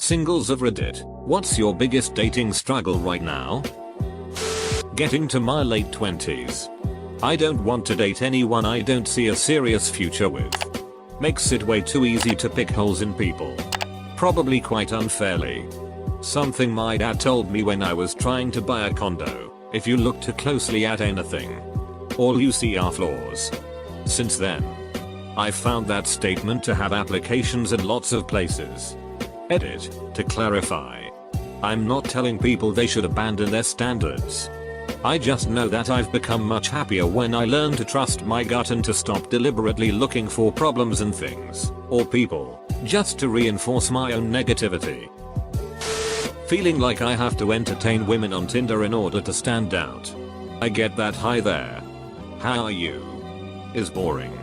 Singles of Reddit, what's your biggest dating struggle right now? Getting to my late 20s. I don't want to date anyone I don't see a serious future with. Makes it way too easy to pick holes in people. Probably quite unfairly. Something my dad told me when I was trying to buy a condo: if you look too closely at anything, all you see are flaws. Since then, I found that statement to have applications in lots of places. Edit, to clarify. I'm not telling people they should abandon their standards. I just know that I've become much happier when I learn to trust my gut and to stop deliberately looking for problems in things, or people, just to reinforce my own negativity. Feeling like I have to entertain women on Tinder in order to stand out. I get that. Hi there. How are you? Is boring.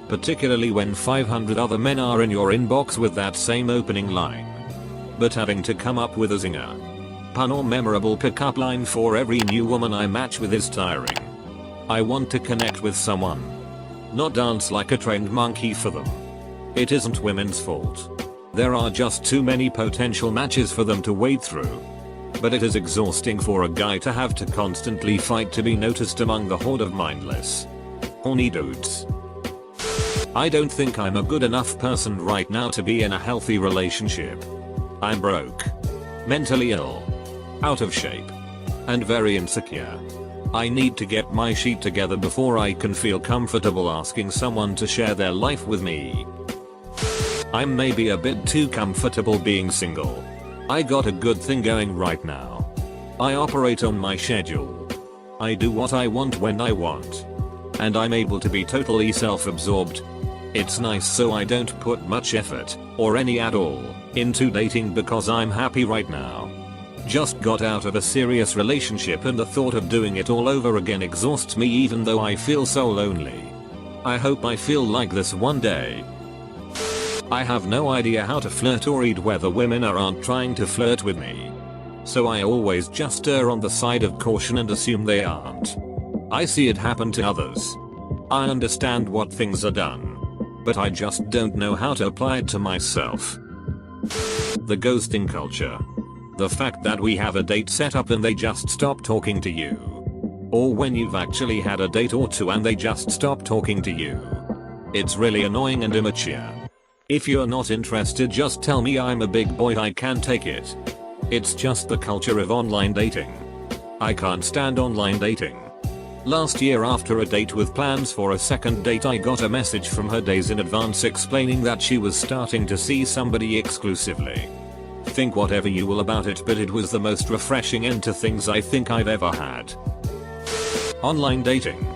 Particularly when 500 other men are in your inbox with that same opening line. But having to come up with a zinger, pun or memorable pickup line for every new woman I match with is tiring. I want to connect with someone, not dance like a trained monkey for them. It isn't women's fault. There are just too many potential matches for them to wade through. But it is exhausting for a guy to have to constantly fight to be noticed among the horde of mindless, horny dudes. I don't think I'm a good enough person right now to be in a healthy relationship. I'm broke, mentally ill, out of shape, and very insecure. I need to get my shit together before I can feel comfortable asking someone to share their life with me. I'm maybe a bit too comfortable being single. I got a good thing going right now. I operate on my schedule. I do what I want when I want. And I'm able to be totally self-absorbed. It's nice, so I don't put much effort, or any at all, into dating because I'm happy right now. Just got out of a serious relationship and the thought of doing it all over again exhausts me even though I feel so lonely. I hope I feel like this one day. I have no idea how to flirt or read whether women aren't trying to flirt with me. So I always just err on the side of caution and assume they aren't. I see it happen to others. I understand what things are done, but I just don't know how to apply it to myself. The ghosting culture. The fact that we have a date set up and they just stop talking to you. Or when you've actually had a date or two and they just stop talking to you. It's really annoying and immature. If you're not interested, just tell me. I'm a big boy, I can take it. It's just the culture of online dating. I can't stand online dating. Last year, after a date with plans for a second date, I got a message from her days in advance explaining that she was starting to see somebody exclusively. Think whatever you will about it, but it was the most refreshing end to things I think I've ever had. Online dating.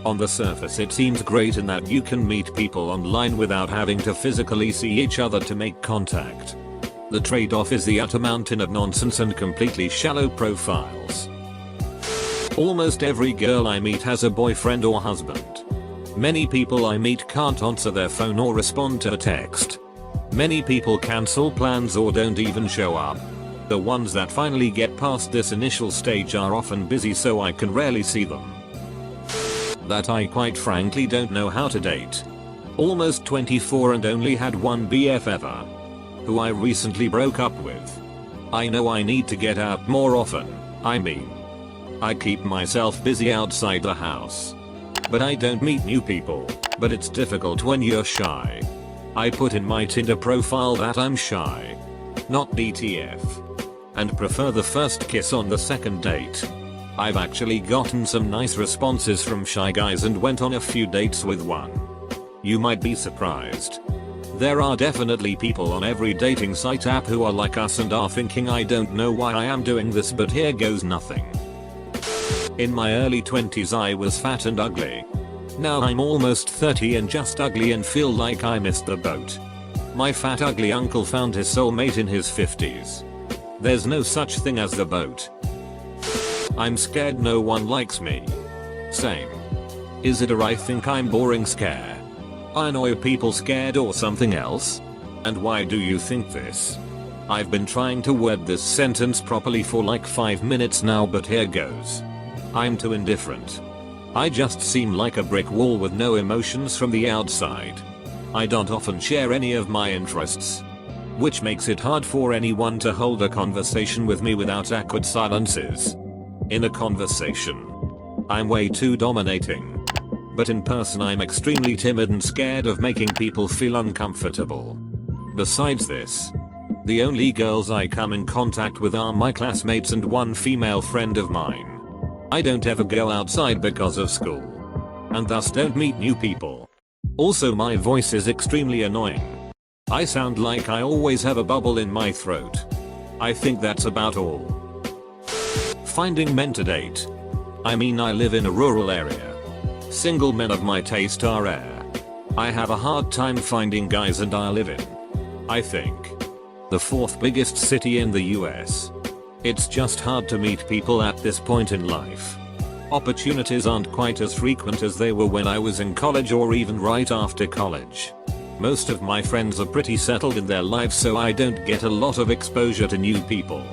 On the surface it seems great in that you can meet people online without having to physically see each other to make contact. The trade-off is the utter mountain of nonsense and completely shallow profiles. Almost every girl I meet has a boyfriend or husband. Many people I meet can't answer their phone or respond to a text. Many people cancel plans or don't even show up. The ones that finally get past this initial stage are often busy, so I can rarely see them. That I quite frankly don't know how to date. Almost 24 and only had one BF ever, who I recently broke up with. I know I need to get out more often. I keep myself busy outside the house. But I don't meet new people. But it's difficult when you're shy. I put in my Tinder profile that I'm shy, not DTF, and prefer the first kiss on the second date. I've actually gotten some nice responses from shy guys and went on a few dates with one. You might be surprised. There are definitely people on every dating site app who are like us and are thinking, I don't know why I am doing this, but here goes nothing. In my early 20s I was fat and ugly. Now I'm almost 30 and just ugly and feel like I missed the boat. My fat ugly uncle found his soulmate in his 50s. There's no such thing as the boat. I'm scared no one likes me. Same. Is it a I think I'm boring scare? I annoy people scared or something else? And why do you think this? I've been trying to word this sentence properly for like 5 minutes now, but here goes. I'm too indifferent. I just seem like a brick wall with no emotions from the outside. I don't often share any of my interests. which makes it hard for anyone to hold a conversation with me without awkward silences. In a conversation, I'm way too dominating. But in person I'm extremely timid and scared of making people feel uncomfortable. Besides this, the only girls I come in contact with are my classmates and one female friend of mine. I don't ever go outside because of school, and thus don't meet new people. Also, my voice is extremely annoying. I sound like I always have a bubble in my throat. I think that's about all. Finding men to date. I mean, I live in a rural area. Single men of my taste are rare. I have a hard time finding guys and I live in, I think, the 4th biggest city in the US. It's just hard to meet people at this point in life. Opportunities aren't quite as frequent as they were when I was in college or even right after college. Most of my friends are pretty settled in their lives, so I don't get a lot of exposure to new people.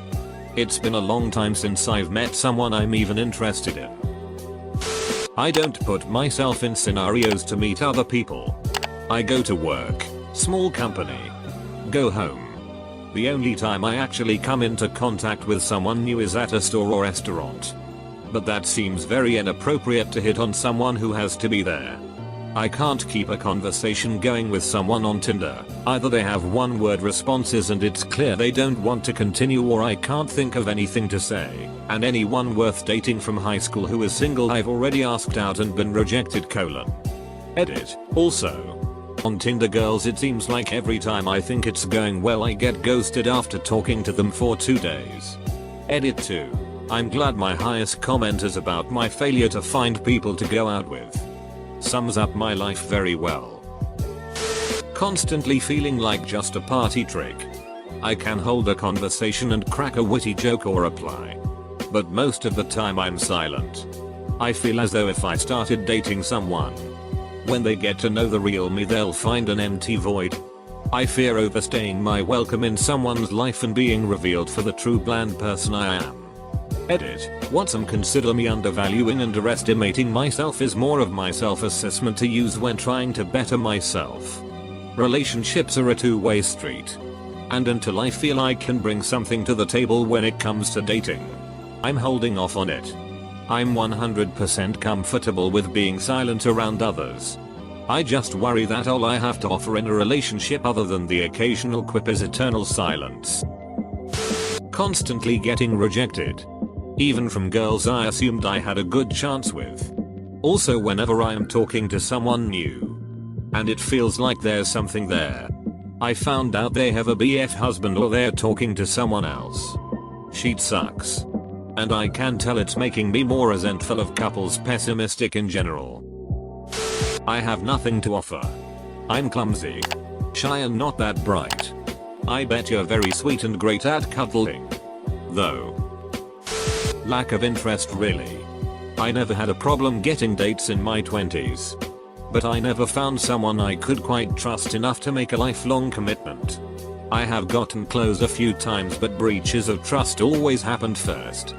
It's been a long time since I've met someone I'm even interested in. I don't put myself in scenarios to meet other people. I go to work, small company, go home. The only time I actually come into contact with someone new is at a store or restaurant. But that seems very inappropriate to hit on someone who has to be there. I can't keep a conversation going with someone on Tinder. Either they have one-word responses and it's clear they don't want to continue, or I can't think of anything to say. And anyone worth dating from high school who is single I've already asked out and been rejected. Edit. Also, on Tinder girls, it seems like every time I think it's going well I get ghosted after talking to them for 2 days. Edit 2. I'm glad my highest comment is about my failure to find people to go out with. Sums up my life very well. Constantly feeling like just a party trick. I can hold a conversation and crack a witty joke or reply, but most of the time I'm silent. I feel as though if I started dating someone, when they get to know the real me they'll find an empty void. I fear overstaying my welcome in someone's life and being revealed for the true bland person I am. Edit. What some consider me undervaluing and underestimating myself is more of my self-assessment to use when trying to better myself. Relationships are a two-way street. And until I feel I can bring something to the table when it comes to dating, I'm holding off on it. I'm 100% comfortable with being silent around others. I just worry that all I have to offer in a relationship other than the occasional quip is eternal silence. Constantly getting rejected. Even from girls I assumed I had a good chance with. Also, whenever I am talking to someone new, and it feels like there's something there, I found out they have a BF husband or they're talking to someone else. Shit sucks. And I can tell it's making me more resentful of couples, pessimistic in general. I have nothing to offer. I'm clumsy, shy and not that bright. I bet you're very sweet and great at cuddling, though. Lack of interest really. I never had a problem getting dates in my 20s. But I never found someone I could quite trust enough to make a lifelong commitment. I have gotten close a few times, but breaches of trust always happened first.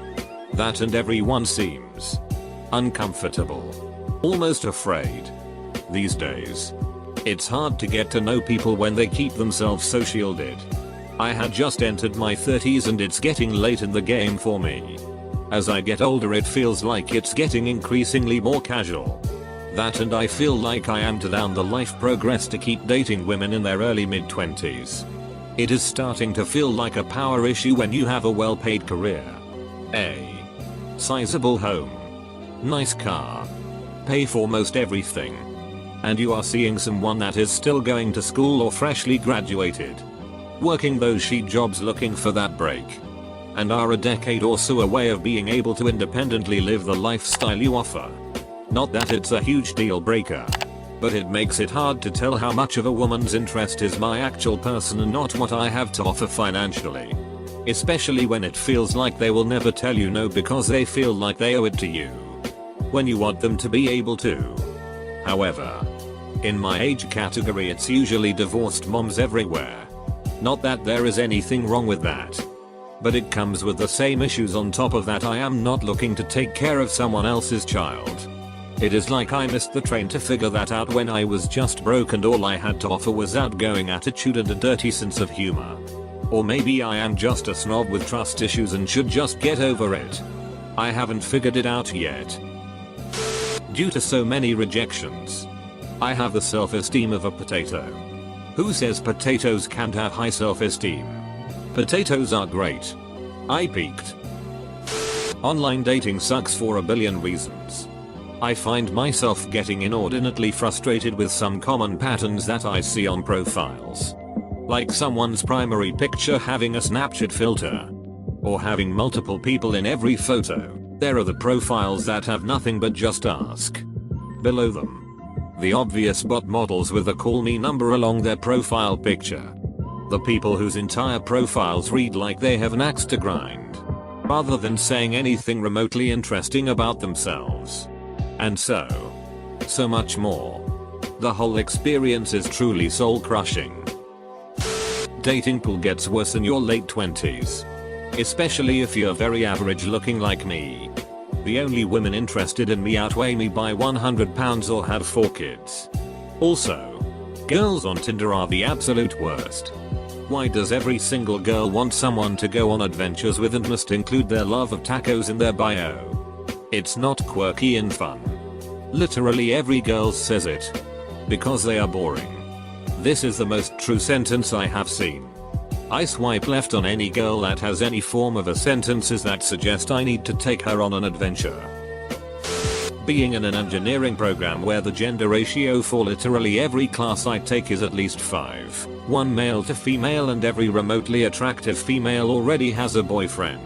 That and everyone seems uncomfortable, almost afraid. These days, it's hard to get to know people when they keep themselves so shielded. I had just entered my 30s and it's getting late in the game for me. As I get older it feels like it's getting increasingly more casual. That and I feel like I am to down the life progress to keep dating women in their early mid-20s. It is starting to feel like a power issue when you have a well-paid career, a sizable home, nice car, pay for most everything, and you are seeing someone that is still going to school or freshly graduated, working those sheet jobs looking for that break, and are a decade or so away of being able to independently live the lifestyle you offer. Not that it's a huge deal breaker, but it makes it hard to tell how much of a woman's interest is my actual person and not what I have to offer financially. Especially when it feels like they will never tell you no because they feel like they owe it to you, when you want them to be able to. However, in my age category it's usually divorced moms everywhere. Not that there is anything wrong with that, but it comes with the same issues on top of that. I am not looking to take care of someone else's child. It is like I missed the train to figure that out when I was just broke and all I had to offer was outgoing attitude and a dirty sense of humor. Or maybe I am just a snob with trust issues and should just get over it. I haven't figured it out yet. Due to so many rejections, I have the self-esteem of a potato. Who says potatoes can't have high self-esteem? Potatoes are great. I peaked. Online dating sucks for a billion reasons. I find myself getting inordinately frustrated with some common patterns that I see on profiles. Like someone's primary picture having a Snapchat filter. Or having multiple people in every photo. There are the profiles that have nothing but just ask. Below them. The obvious bot models with a call me number along their profile picture. The people whose entire profiles read like they have an axe to grind. Rather than saying anything remotely interesting about themselves. And so much more. The whole experience is truly soul crushing. Dating pool gets worse in your late 20s. Especially if you're very average looking like me. The only women interested in me outweigh me by 100 pounds or have 4 kids. Also, girls on Tinder are the absolute worst. Why does every single girl want someone to go on adventures with and must include their love of tacos in their bio? It's not quirky and fun. Literally every girl says it. Because they are boring. This is the most true sentence I have seen. I swipe left on any girl that has any form of a sentences that suggest I need to take her on an adventure. Being in an engineering program where the gender ratio for literally every class I take is at least 5, 1 male to female, and every remotely attractive female already has a boyfriend.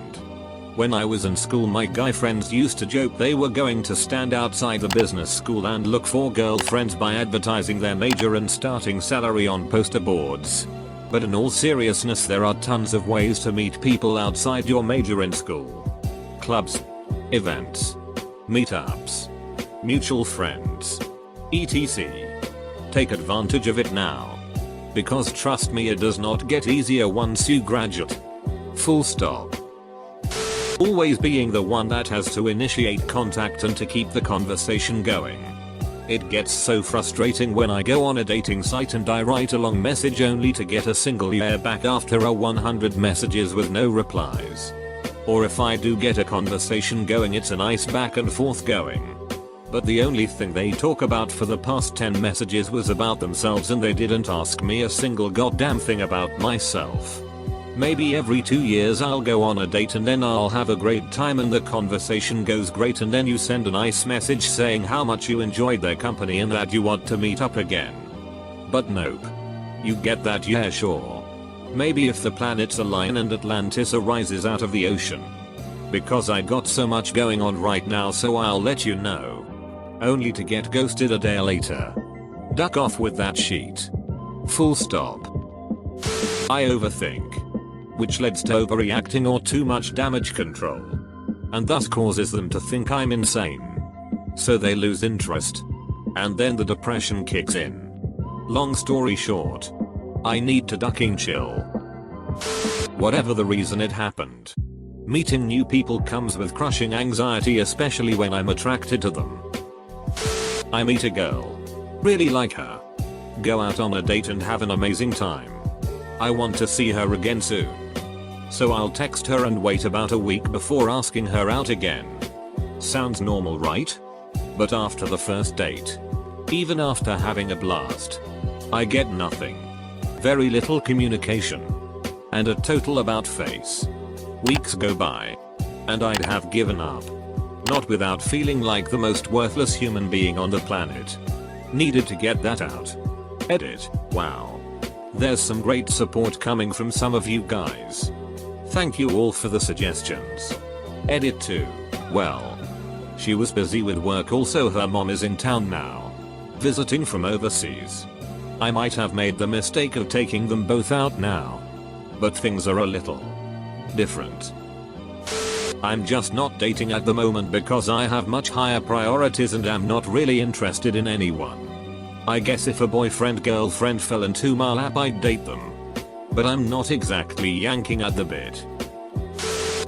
When I was in school, my guy friends used to joke they were going to stand outside the business school and look for girlfriends by advertising their major and starting salary on poster boards. But in all seriousness, there are tons of ways to meet people outside your major in school. Clubs, events, meetups, mutual friends, etc. Take advantage of it now. Because trust me, it does not get easier once you graduate. Full stop. Always being the one that has to initiate contact and to keep the conversation going. It gets so frustrating when I go on a dating site and I write a long message only to get a single yeah back after a 100 messages with no replies. Or if I do get a conversation going, it's a nice back and forth going. But the only thing they talk about for the past 10 messages was about themselves, and they didn't ask me a single goddamn thing about myself. Maybe every 2 years I'll go on a date and then I'll have a great time and the conversation goes great, and then you send a nice message saying how much you enjoyed their company and that you want to meet up again. But nope. You get that yeah sure. Maybe if the planets align and Atlantis arises out of the ocean. Because I got so much going on right now, so I'll let you know. Only to get ghosted a day later. Duck off with that sheet. Full stop. I overthink. Which leads to overreacting or too much damage control. And thus causes them to think I'm insane. So they lose interest. And then the depression kicks in. Long story short. I need to ducking chill. Whatever the reason it happened. Meeting new people comes with crushing anxiety, especially when I'm attracted to them. I meet a girl. Really like her. Go out on a date and have an amazing time. I want to see her again soon. So I'll text her and wait about a week before asking her out again. Sounds normal, right? But after the first date, even after having a blast, I get nothing. Very little communication. And a total about face. Weeks go by. And I'd have given up. Not without feeling like the most worthless human being on the planet. Needed to get that out. Edit. Wow. There's some great support coming from some of you guys. Thank you all for the suggestions. Edit 2. Well, she was busy with work, also her mom is in town now. Visiting from overseas. I might have made the mistake of taking them both out now. But things are a little different. I'm just not dating at the moment because I have much higher priorities and am not really interested in anyone. I guess if a boyfriend girlfriend fell into my lap, I'd date them. But I'm not exactly yanking at the bit.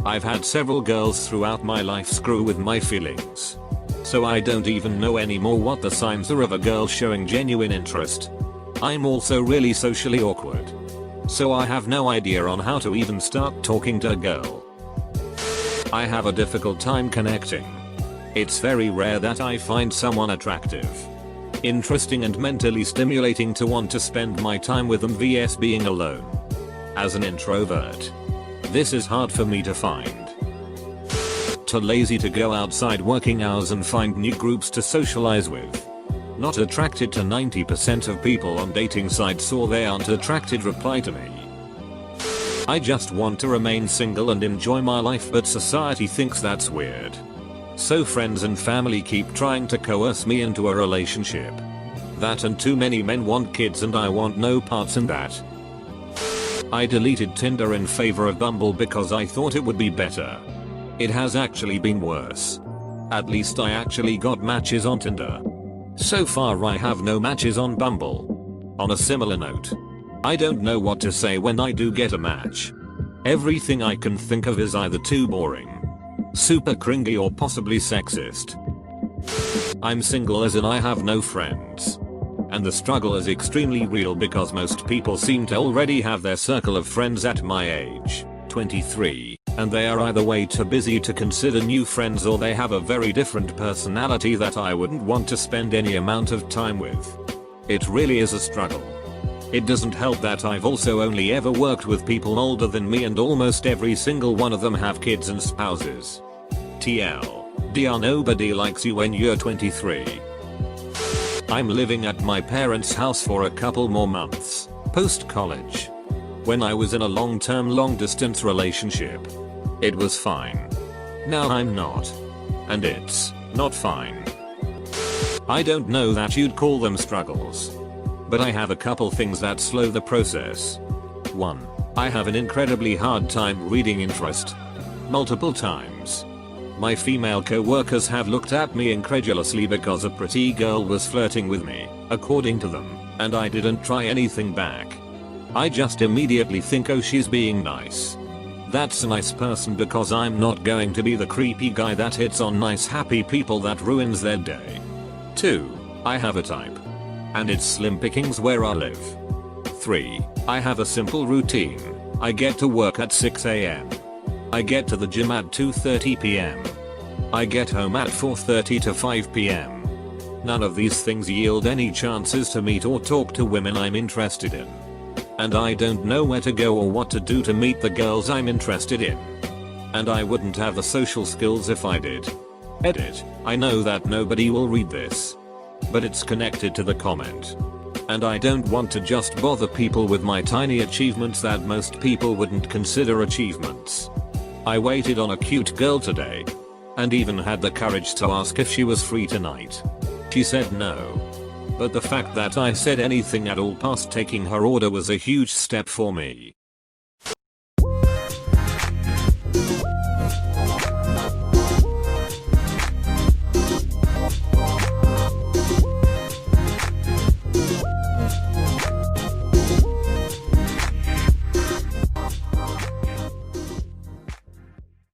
I've had several girls throughout my life screw with my feelings. So I don't even know anymore what the signs are of a girl showing genuine interest. I'm also really socially awkward. So I have no idea on how to even start talking to a girl. I have a difficult time connecting. It's very rare that I find someone attractive, interesting and mentally stimulating to want to spend my time with them vs being alone. As an introvert, this is hard for me to find. Too lazy to go outside working hours and find new groups to socialize with. Not attracted to 90% of people on dating sites, or they aren't attracted reply to me. I just want to remain single and enjoy my life, but society thinks that's weird. So friends and family keep trying to coerce me into a relationship. That and too many men want kids and I want no parts in that. I deleted Tinder in favor of Bumble because I thought it would be better. It has actually been worse. At least I actually got matches on Tinder. So far I have no matches on Bumble. On a similar note, I don't know what to say when I do get a match. Everything I can think of is either too boring, super cringy, or possibly sexist. I'm single as in I have no friends. And the struggle is extremely real because most people seem to already have their circle of friends at my age, 23, and they are either way too busy to consider new friends or they have a very different personality that I wouldn't want to spend any amount of time with. It really is a struggle. It doesn't help that I've also only ever worked with people older than me and almost every single one of them have kids and spouses. TL. Nobody likes you when you're 23. I'm living at my parents' house for a couple more months, post-college. When I was in a long-term long-distance relationship, it was fine. Now I'm not. And it's not fine. I don't know that you'd call them struggles. But I have a couple things that slow the process. 1. I have an incredibly hard time reading interest. Multiple times. My female co-workers have looked at me incredulously because a pretty girl was flirting with me, according to them, and I didn't try anything back. I just immediately think, oh, she's being nice. That's a nice person, because I'm not going to be the creepy guy that hits on nice happy people that ruins their day. 2. I have a type. And it's slim pickings where I live. 3. I have a simple routine. I get to work at 6 AM. I get to the gym at 2:30 PM. I get home at 4:30 to 5 PM. None of these things yield any chances to meet or talk to women I'm interested in. And I don't know where to go or what to do to meet the girls I'm interested in. And I wouldn't have the social skills if I did. Edit. I know that nobody will read this, but it's connected to the comment. And I don't want to just bother people with my tiny achievements that most people wouldn't consider achievements. I waited on a cute girl today, and even had the courage to ask if she was free tonight. She said no. But the fact that I said anything at all past taking her order was a huge step for me.